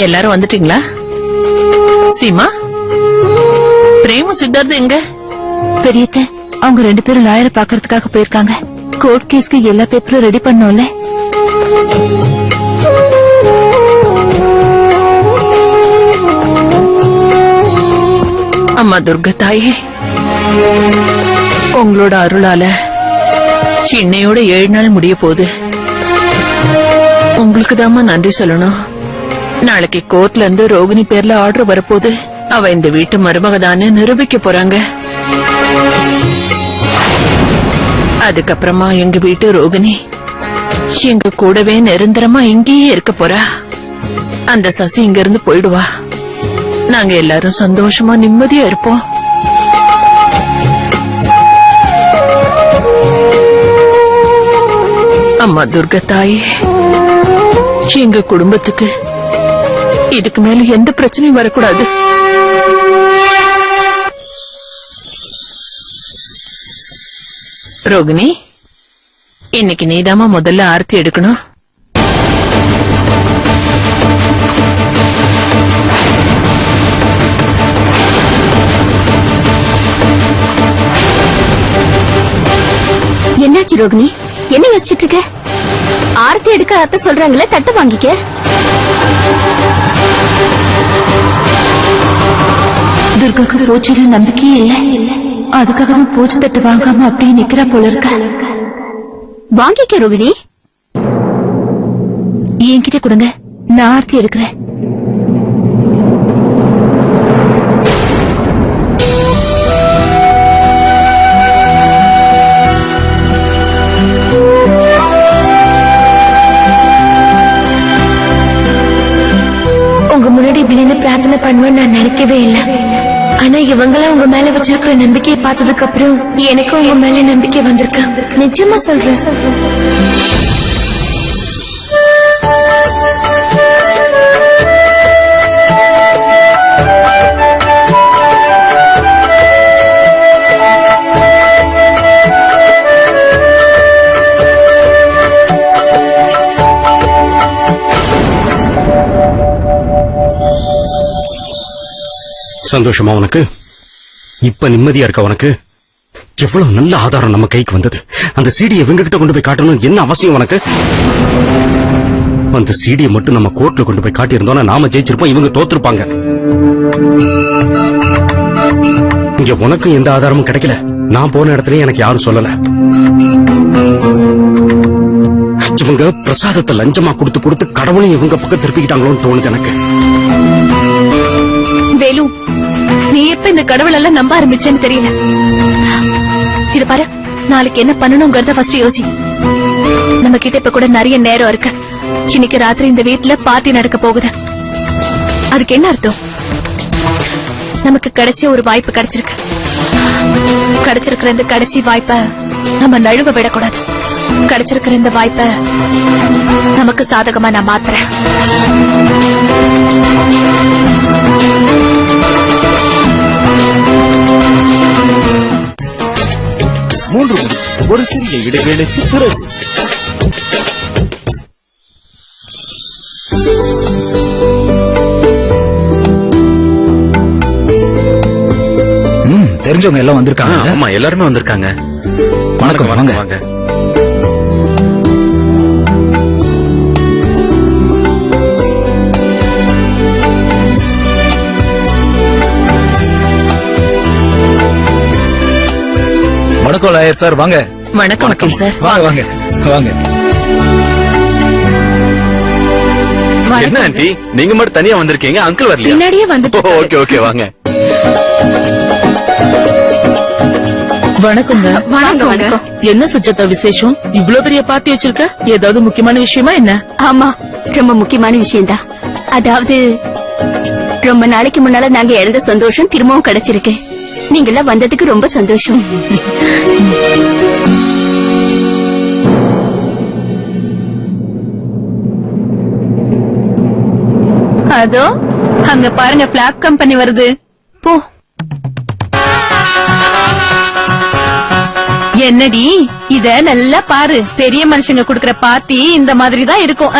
எல்லாரும் வந்துட்டீங்களா? சீமா, பிரேம, சித்தார்த் எங்க? பெரியத்த, அவங்க 2 பேரும் லாயரை பாக்குறதுக்காக போயிருக்காங்க. கோர்ட் கேஸ்க்கு எல்லா பேப்பரும் ரெடி பண்ணோம்ல. அம்மா துர்கா தாயே, உங்களோட அருளால இன்னையோட 7 நாள் முடிய போகுது. உங்களுக்கு தாமா நன்றி சொல்லணும். நாளைக்கு கோர்ட்ல இருந்து ரோகிணி பேர்ல ஆர்டர் வரப்போகுது. அவ இந்த வீட்டு மருமகதான்னு நிரூபிக்க போறாங்க. அதுக்கப்புறமா எங்க வீட்டு ரோகிணி எங்க கூடவே நிரந்தரமா இங்கேயே இருக்க போறா. அந்த சசி இங்க இருந்து போயிடுவா. நாங்க எல்லாரும் சந்தோஷமா நிம்மதியா இருப்போம். அம்மா துர்கா தாயே, எங்க குடும்பத்துக்கு இதுக்கு மேல எந்த பிரச்சனையும் வரக்கூடாது. ரோகிணி, இன்னைக்கு நீதாமா முதல்ல ஆரத்தி எடுக்கணும். என்னாச்சு ரோகிணி? என்ன யோசிச்சுட்டு இருக்க? ஆரத்தி எடுக்க அத்தை சொல்றாங்களே, தட்டு வாங்கிக்க. துர்காக்கு பூஜையில நம்பிக்கையே இல்ல. அதுக்காக பூஜை தட்டு வாங்காம அப்படியே நிக்கிறா போல இருக்க. வாங்கிக்க ரோகிணி. என்கிட்ட கொடுங்க, நான் ஆரத்தி எடுக்கிறேன். உங்க முன்னாடி இப்படின்னு பிரார்த்தனை பண்ணுவேன்னு நான் நினைக்கவே இல்லை. ஆனா இவங்களாம் உங்க மேல வச்சிருக்கிற நம்பிக்கையை பார்த்ததுக்கு அப்புறம் எனக்கு உங்க மேல நம்பிக்கை வந்திருக்கு. நிச்சயமா சொல்றேன். சந்தோஷமா உனக்கு? இப்ப நிம்மதியா இருக்க உனக்கு? எவ்வளவு நல்ல ஆதாரம் நம்ம கைக்கு வந்தது. அந்த சீடியை இவங்க கிட்ட கொண்டு போய் காட்டணும் என்ன அவசியம் உனக்கு? அந்த சீடியை மட்டும் நம்ம கோர்ட்ல கொண்டு போய் காட்டியிருந்தோம்னா நாம ஜெயிச்சிருப்போம், இவங்க தோத்துருப்பாங்க. இங்க உனக்கு எந்த ஆதாரமும் கிடைக்கல. நான் போன இடத்துலயும் எனக்கு யாரும் சொல்லல. இவங்க பிரசாதத்தை லஞ்சமா கொடுத்து கொடுத்து கடவுளையும் இவங்க பக்கம் திருப்பிக்கிட்டாங்களோன்னு தோணுது எனக்கு. வேலு, நீ எப்ப இந்த கடவுள் எல்லாம் நம்ப ஆரம்பிச்சேன்னு தெரியல. இது பாரு, நாளைக்கு என்ன பண்ணணும்ங்கறத ஃபர்ஸ்ட் யோசி. நம்ம கிட்ட இப்ப கூட நிறைய நேரம் இருக்கு. இன்னைக்கு ராத்திரி இந்த வீட்டுல பார்ட்டி நடக்க போகுது. அதுக்கு என்ன அர்த்தம்? நமக்கு கடைசி ஒரு வாய்ப்பு கிடைச்சிருக்கு. கிடைச்சிருக்கிற இந்த கடைசி வாய்ப்பை நம்ம நழுவ விடக்கூடாது. கிடைச்சிருக்கிற இந்த வாய்ப்பை நமக்கு சாதகமா நான் மாத்துறேன். ஒரு சிறிய இடைவேளைக்கு பிறகு தெரிஞ்சவங்க எல்லாம் வந்திருக்காங்க. ஆமா, எல்லாருமே வந்திருக்காங்க. வணக்கம். வாங்க வாங்க. வணக்கம் லாயர் சார். வாங்க. வணக்கம் வக்கீல் சார். வாங்க வாங்க வாங்க. என்ன ஆண்டி, நீங்க மட்டும் தனியா வந்திருக்கீங்க? அங்கிள் வரலையா? பின்னாடியே வந்துட்டு. ஓகே ஓகே, வாங்க. வணக்கங்க. வணக்கம் வணக்கம். என்ன சுஜாதா விசேஷம்? இவ்வளவு பெரிய பார்ட்டி வச்சிருக்க? ஏதாவது முக்கியமான விஷயமா என்ன? ஆமா, ரொம்ப முக்கியமான விஷயம்தான். அதாவது ரொம்ப நாளைக்கு முன்னால நாங்க இழந்த சந்தோஷம் திரும்பவும் கிடைச்சிருக்கு. நீங்கெல்லாம் வந்ததுக்கு ரொம்ப சந்தோஷம். அதோ அங்க பாருங்க பிளாப் கம்பெனி வருது. போ. என்னடி இத நல்லா பாரு. பெரிய மனுஷங்க குடுக்கற பார்ட்டி இந்த மாதிரி தான் இருக்கும்.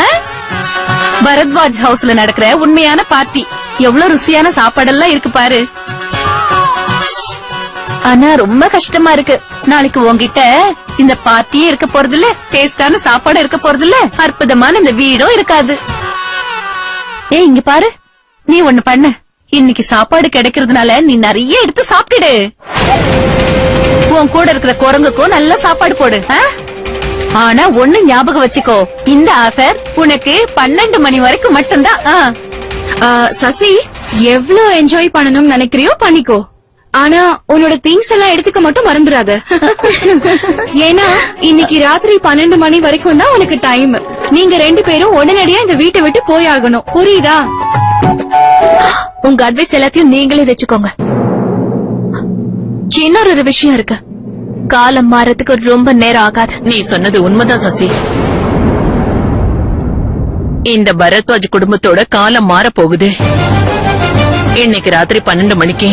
பரத்வாஜ் ஹவுஸ்ல நடக்கிற உண்மையான பார்ட்டி. எவ்வளவு ருசியான சாப்பாடெல்லாம் இருக்கு பாரு. ஆனா ரொம்ப கஷ்டமா இருக்கு. நாளைக்கு உன்கிட்ட இந்த பார்ட்டியே இருக்க போறது இல்ல, டேஸ்டான சாப்பாடு இருக்க போறது இல்ல, அற்புதமான இந்த வீடும் இருக்காது. ஏய் இங்க பாரு, நீ ஒண்ணு பண்ண. இன்னைக்கு சாப்பாடு கிடைக்கிறதுனால நீ நிறைய எடுத்து சாப்பிட்டுடு. உன் கூட இருக்கிற குரங்குக்கும் நல்ல சாப்பாடு போடு. ஆனா ஒண்ணு ஞாபகம் வச்சுக்கோ, இந்த ஆஃபர் உனக்கு 12 மணி வரைக்கும் மட்டும்தான். சசி, எவ்ளோ என்ஜாய் பண்ணணும்னு நினைக்கிறியோ பண்ணிக்கோ. ஆனா உன்னோட திங்ஸ் எல்லாம் எடுத்துக்க மட்டும் மறந்துடாத. ஏன்னா இன்னைக்கு ராத்திரி 12 மணி வரைக்கும் தான் உனக்கு டைம். நீங்க 2 பேரும் உடனடியா இந்த வீட்டை விட்டு போயாகணும். புரியுதா? உங்க அட்வைஸ் எல்லாத்தையும் நீங்களே வச்சுக்கோங்க. இன்னொரு விஷயம் இருக்கு. காலம் மாறதுக்கு ரொம்ப நேரம் ஆகாது. நீ சொன்னது உண்மைதான் சசி. இந்த பரத்வாஜ் குடும்பத்தோட காலம் மாற போகுது. இன்னைக்கு ராத்திரி 12 மணிக்கு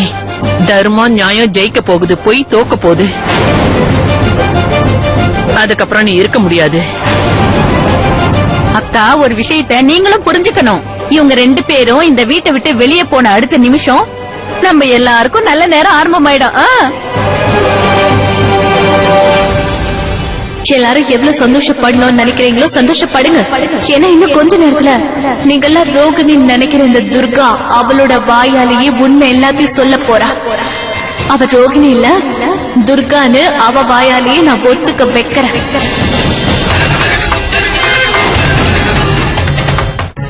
தர்மம் நியாயம் ஜெயிக்க போகுது, போய் தோக்க போகுது. அதுக்கப்புறம் நீ இருக்க முடியாது. அக்கா, ஒரு விஷயத்த நீங்களும் புரிஞ்சுக்கணும். இவங்க 2 பேரும் இந்த வீட்டை விட்டு வெளியே போன அடுத்த நிமிஷம் நம்ம எல்லாருக்கும் நல்ல நேரம் ஆரம்பமாயிடும். எல்லாரும் எவ்வளவு சந்தோஷப்படணும்னு நினைக்கிறீங்களோ சந்தோஷப்படுங்க. ஏன்னா இன்னும் கொஞ்ச நேரத்துல நீங்கெல்லாம் ரோகிணி நினைக்கிற இந்த துர்கா அவளோட வாயாலேயே உண்மை எல்லாத்தையும் சொல்ல போறா. அவ ரோகிணி இல்ல, துர்கான்னு அவ வாயாலேயே நான் ஒத்துக்க வைக்கிறேன்.